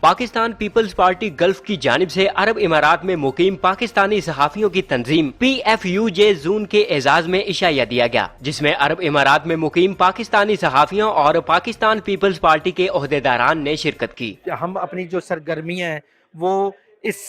Pakistan peoples party gulf की जानिब से अरब इमारात में मुकीम पाकिस्तानी सहाफ़ियों की तंजीम PFUJ जून के एजाज में इशाया दिया गया, जिसमें अरब इमारात में मुकीम पाकिस्तानी सहाफ़ियों और पाकिस्तान पीपल्स पार्टी के ओहदेदारान ने शिरकत की। हम अपनी जो सरगर्मियाँ हैं वो इस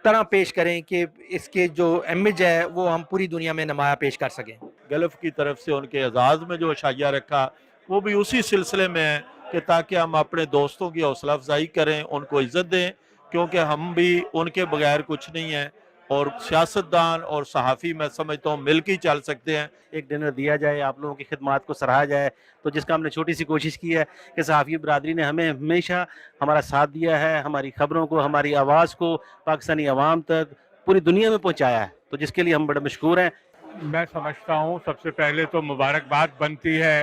तरह पेश करें कि इसके जो इमेज है वो हम पूरी दुनिया में नुमाया पेश कर सकें। गल्फ की तरफ से उनके एजाज़ में जो इशाया रखा वो भी उसी सिलसिले में है कि ताकि हम अपने दोस्तों की हौसला अफजाई करें, उनको इज़्ज़त दें, क्योंकि हम भी उनके बगैर कुछ नहीं हैं और सियासतदान और सहाफ़ी मैं समझता हूँ मिल के ही चल सकते हैं। एक डिनर दिया जाए, आप लोगों की खिदमत को सराहा जाए, तो जिसका हमने छोटी सी कोशिश की है कि सहाफ़ी बरादरी ने हमें हमेशा हमारा साथ दिया है, हमारी खबरों को, हमारी आवाज़ को पाकिस्तानी अवाम तक पूरी दुनिया में पहुँचाया है, तो जिसके लिए हम बड़े मशकूर हैं। मैं समझता हूँ सबसे पहले तो मुबारकबाद बनती है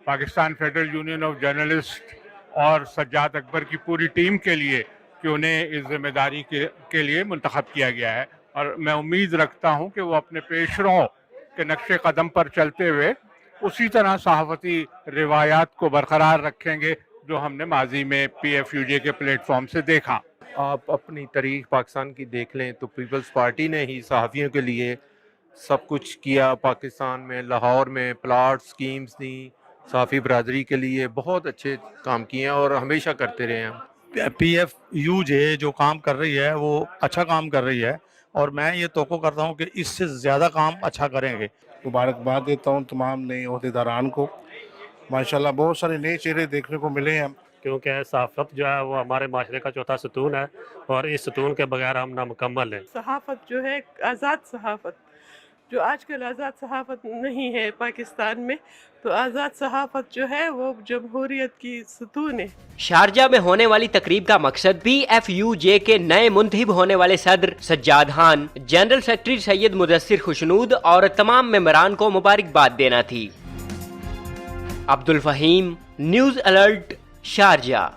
Pakistan federal union of journalist और सज्जाद अकबर की पूरी टीम के लिए कि उन्हें इस जिम्मेदारी के लिए मुंतखब किया गया है, और मैं उम्मीद रखता हूँ कि वो अपने पेशरों के नक्शे कदम पर चलते हुए उसी तरह सहाफ़ती रिवायात को बरकरार रखेंगे जो हमने माजी में PFUJ के प्लेटफॉर्म से देखा। आप अपनी तारीख पाकिस्तान की देख लें तो पीपल्स पार्टी ने ही सहाफ़ियों के लिए सब कुछ किया। पाकिस्तान में लाहौर में प्लाट स्कीम्स दी, सहाफ़ी बरादरी के लिए बहुत अच्छे काम किए हैं और हमेशा करते रहे हैं। PFUJ जो काम कर रही है वो अच्छा काम कर रही है और मैं ये तवक्को करता हूँ कि इससे ज़्यादा काम अच्छा करेंगे। मुबारकबाद देता हूँ तमाम नए ओहदेदारान को। माशाल्लाह बहुत सारे नए चेहरे देखने को मिले हैं, क्योंकि सहाफ़त जो है वो हमारे माशरे का चौथा सतून है और इस सतून के बगैर हम नामुकम्मल हैं। सहाफ़त जो है आज़ाद सहाफ़त, जो आजकल आज़ाद सहाफ़त नहीं है पाकिस्तान में, तो आज़ाद सहाफ़त जो है वो जमहूरियत की सतून है। शारजा में होने वाली तकरीब का मकसद PFUJ के नए मुंतखब होने वाले सदर सज्जाद खान, जनरल सेक्रेटरी सैयद मुदस्सिर खुशनूद और तमाम मेंबरान को मुबारकबाद देना थी। Abdul Faheem, news alert, Sharjah.